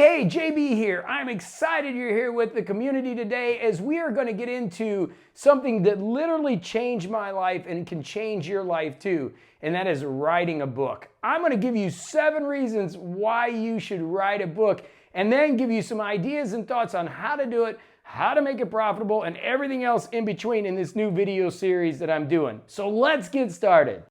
Hey, JB here. I'm excited you're here with the community today as we are going to get into something that literally changed my life and can change your life too, and that is writing a book. I'm going to give you 7 reasons why you should write a book and then give you some ideas and thoughts on how to do it, how to make it profitable, and everything else in between in this new video series that I'm doing. So let's get started.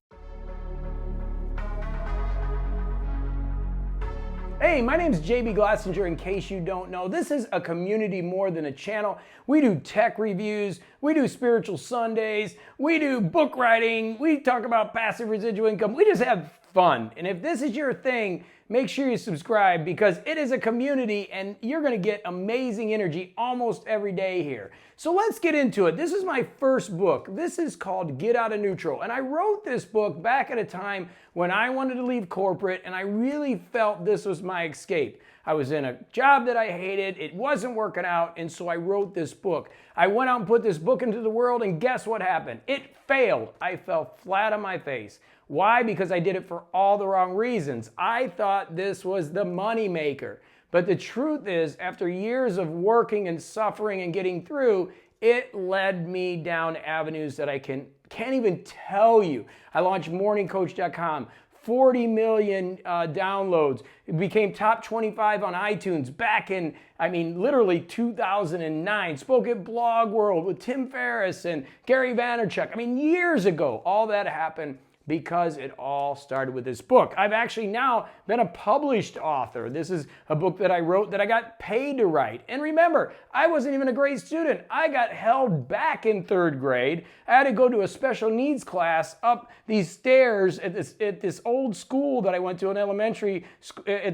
Hey, my name is JB Glossinger, in case you don't know. This is a community more than a channel. We do tech reviews, we do spiritual Sundays, we do book writing, we talk about passive residual income. We just have fun. And if this is your thing, make sure you subscribe because it is a community and you're going to get amazing energy almost every day here. So let's get into it. This is my first book. This is called Get Out of Neutral. And I wrote this book back at a time when I wanted to leave corporate and I really felt this was my escape. I was in a job that I hated, it wasn't working out, and so I wrote this book. I went out and put this book into the world, and guess what happened? It failed. I fell flat on my face. Why? Because I did it for all the wrong reasons. I thought this was the money maker. But the truth is, after years of working and suffering and getting through, it led me down avenues that I can't even tell you. I launched morningcoach.com. 40 million downloads. It became top 25 on iTunes back in, literally 2009. Spoke at Blog World with Tim Ferriss and Gary Vaynerchuk. Years ago, all that happened because it all started with this book. I've actually now been a published author. This is a book that I wrote that I got paid to write. And remember, I wasn't even a great student. I got held back in 3rd grade. I had to go to a special needs class up these stairs at this old school that I went to at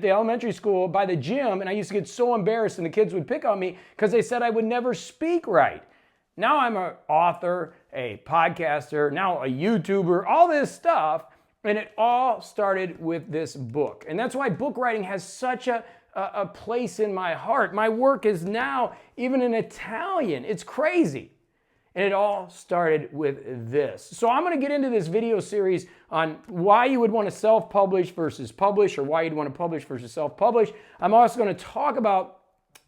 the elementary school by the gym. And I used to get so embarrassed and the kids would pick on me because they said I would never speak right. Now I'm an author, a podcaster, now a YouTuber, all this stuff, and it all started with this book. And that's why book writing has such a place in my heart. My work is now even in Italian. It's crazy. And it all started with this. So I'm going to get into this video series on why you would want to self-publish versus publish, or why you'd want to publish versus self-publish. I'm also going to talk about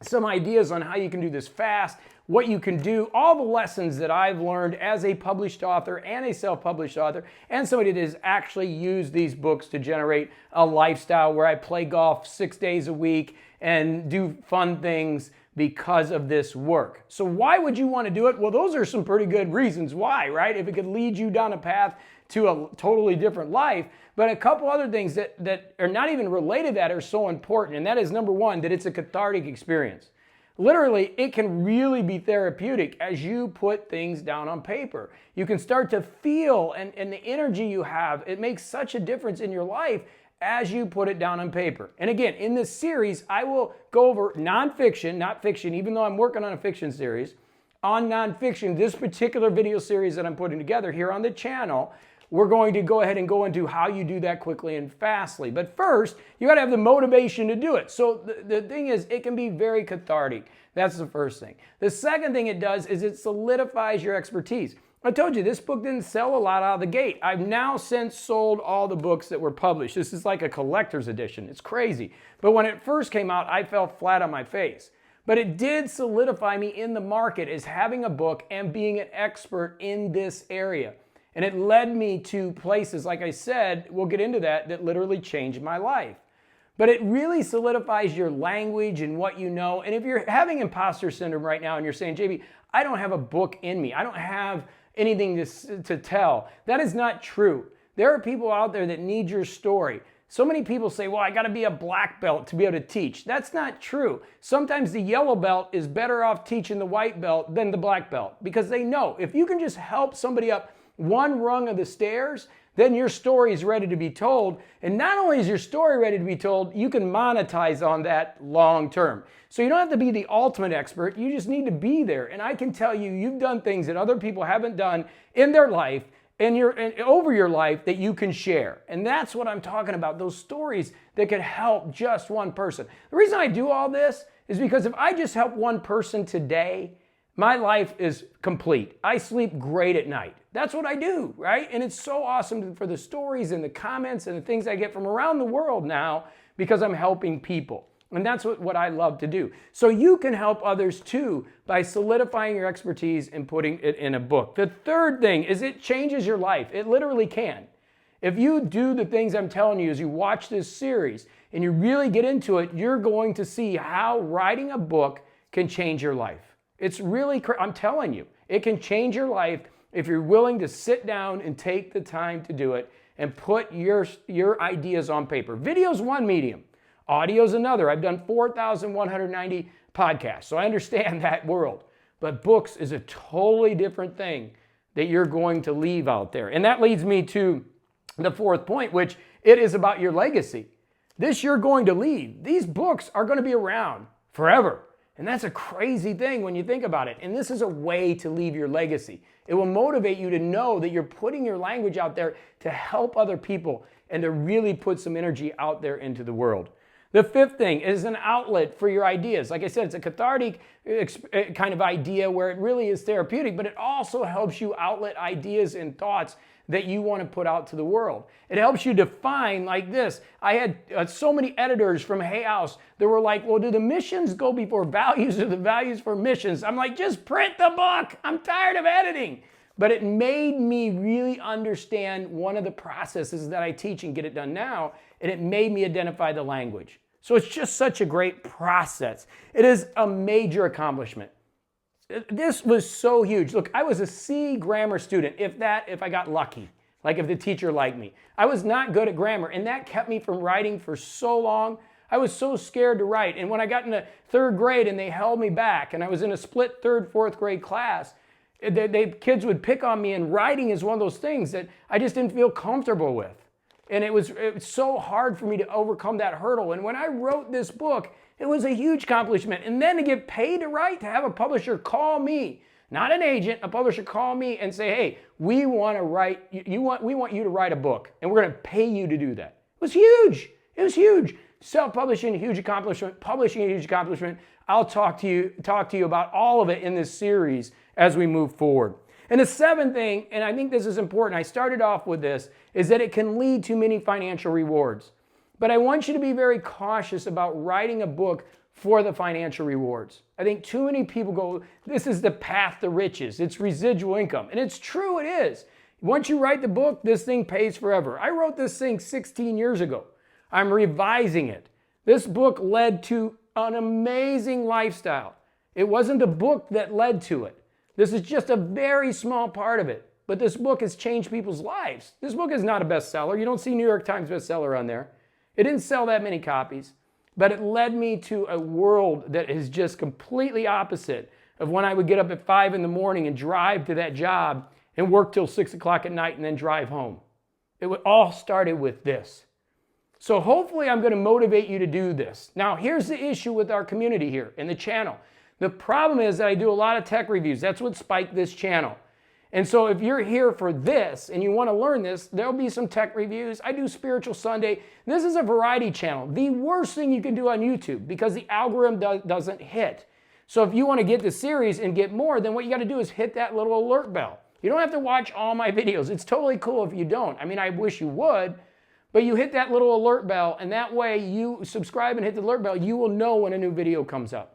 some ideas on how you can do this fast, what you can do, all the lessons that I've learned as a published author and a self-published author, and somebody that has actually used these books to generate a lifestyle where I play golf 6 days a week and do fun things because of this work. So why would you want to do it? Well, those are some pretty good reasons why, right? If it could lead you down a path to a totally different life. But a couple other things that are not even related to that are so important. And that is, number one, that it's a cathartic experience. Literally, it can really be therapeutic as you put things down on paper. You can start to feel and the energy you have, it makes such a difference in your life as you put it down on paper. And again, in this series, I will go over nonfiction, not fiction, even though I'm working on a fiction series. On nonfiction, this particular video series that I'm putting together here on the channel, we're going to go ahead and go into how you do that quickly and fastly. But first, you got to have the motivation to do it. So the thing is, it can be very cathartic. That's the first thing. The second thing it does is it solidifies your expertise. I told you, this book didn't sell a lot out of the gate. I've now since sold all the books that were published. This is like a collector's edition. It's crazy. But when it first came out, I fell flat on my face. But it did solidify me in the market as having a book and being an expert in this area. And it led me to places, like I said, we'll get into that literally changed my life. But it really solidifies your language and what you know. And if you're having imposter syndrome right now and you're saying, JB, I don't have a book in me. I don't have anything to tell. That is not true. There are people out there that need your story. So many people say, well, I got to be a black belt to be able to teach. That's not true. Sometimes the yellow belt is better off teaching the white belt than the black belt because they know if you can just help somebody up one rung of the stairs, then your story is ready to be told. And not only is your story ready to be told, you can monetize on that long term. So you don't have to be the ultimate expert. You just need to be there. And I can tell you, you've done things that other people haven't done in their life and over your life that you can share. And that's what I'm talking about, those stories that could help just one person. The reason I do all this is because if I just help one person today, my life is complete. I sleep great at night. That's what I do, right? And it's so awesome for the stories and the comments and the things I get from around the world now because I'm helping people. And that's what I love to do. So you can help others too by solidifying your expertise and putting it in a book. The third thing is it changes your life. It literally can. If you do the things I'm telling you as you watch this series and you really get into it, you're going to see how writing a book can change your life. It's really, I'm telling you, it can change your life if you're willing to sit down and take the time to do it and put your ideas on paper. Video's one medium. Audio's another. I've done 4,190 podcasts, so I understand that world. But books is a totally different thing that you're going to leave out there. And that leads me to the fourth point, which it is about your legacy. This you're going to leave. These books are going to be around forever. And that's a crazy thing when you think about it. And this is a way to leave your legacy. It will motivate you to know that you're putting your language out there to help other people and to really put some energy out there into the world. The fifth thing is an outlet for your ideas. Like I said, it's a cathartic kind of idea where it really is therapeutic, but it also helps you outlet ideas and thoughts that you want to put out to the world. It helps you define like this. I had so many editors from Hay House that were like, well, do the missions go before values or the values for missions? I'm like, just print the book. I'm tired of editing. But it made me really understand one of the processes that I teach and get it done now, and it made me identify the language. So it's just such a great process. It is a major accomplishment. This was so huge. Look, I was a C grammar student, if I got lucky, like if the teacher liked me. I was not good at grammar, and that kept me from writing for so long. I was so scared to write. And when I got into third grade and they held me back, and I was in a split third, fourth grade class, kids would pick on me, and writing is one of those things that I just didn't feel comfortable with. And it was so hard for me to overcome that hurdle. And when I wrote this book, it was a huge accomplishment. And then to get paid to write, to have a publisher call me, not an agent, a publisher call me and say, hey, we want to write, we want you to write a book, and we're going to pay you to do that. It was huge. It was huge. Self-publishing, a huge accomplishment. Publishing, a huge accomplishment. I'll talk to you about all of it in this series as we move forward. And the seventh thing, and I think this is important, I started off with this, is that it can lead to many financial rewards. But I want you to be very cautious about writing a book for the financial rewards. I think too many people go, this is the path to riches. It's residual income. And it's true, it is. Once you write the book, this thing pays forever. I wrote this thing 16 years ago. I'm revising it. This book led to an amazing lifestyle. It wasn't the book that led to it. This is just a very small part of it. But this book has changed people's lives. This book is not a bestseller. You don't see New York Times bestseller on there. It didn't sell that many copies. But it led me to a world that is just completely opposite of when I would get up at 5 in the morning and drive to that job and work till 6 o'clock at night and then drive home. It all started with this. So hopefully I'm going to motivate you to do this. Now, here's the issue with our community here in the channel. The problem is that I do a lot of tech reviews. That's what spiked this channel. And so if you're here for this and you want to learn this, there'll be some tech reviews. I do Spiritual Sunday. This is a variety channel. The worst thing you can do on YouTube because the algorithm doesn't hit. So if you want to get the series and get more, then what you got to do is hit that little alert bell. You don't have to watch all my videos. It's totally cool if you don't. I mean, I wish you would, but you hit that little alert bell, and that way you subscribe and hit the alert bell, you will know when a new video comes up.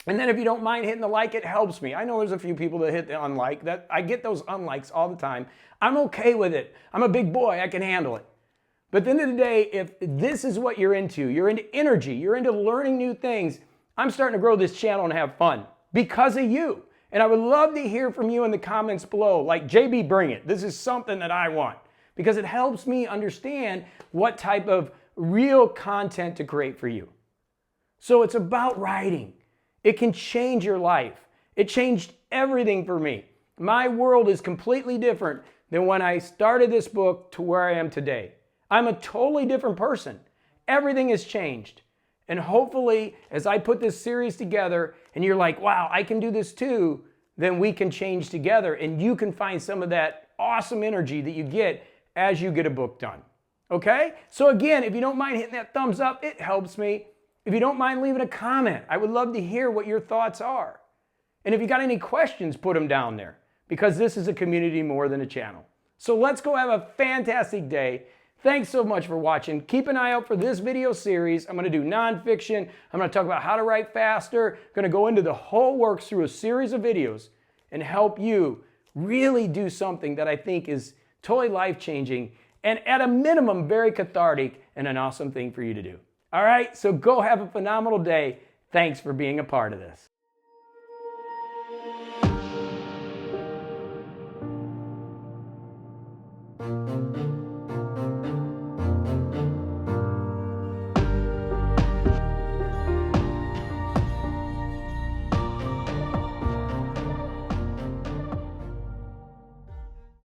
And then if you don't mind hitting the like, it helps me. I know there's a few people that hit the unlike. I get those unlikes all the time. I'm okay with it. I'm a big boy. I can handle it. But at the end of the day, if this is what you're into energy, you're into learning new things, I'm starting to grow this channel and have fun because of you. And I would love to hear from you in the comments below. Like, JB, bring it. This is something that I want because it helps me understand what type of real content to create for you. So it's about writing. It can change your life. It changed everything for me. My world is completely different than when I started this book to where I am today. I'm a totally different person. Everything has changed. And hopefully, as I put this series together and you're like, wow, I can do this too, then we can change together and you can find some of that awesome energy that you get as you get a book done. Okay? So again, if you don't mind hitting that thumbs up, it helps me. If you don't mind leaving a comment, I would love to hear what your thoughts are. And if you got any questions, put them down there because this is a community more than a channel. So let's go have a fantastic day. Thanks so much for watching. Keep an eye out for this video series. I'm going to do nonfiction. I'm going to talk about how to write faster. I'm going to go into the whole works through a series of videos and help you really do something that I think is totally life-changing and at a minimum very cathartic and an awesome thing for you to do. All right, so go have a phenomenal day. Thanks for being a part of this.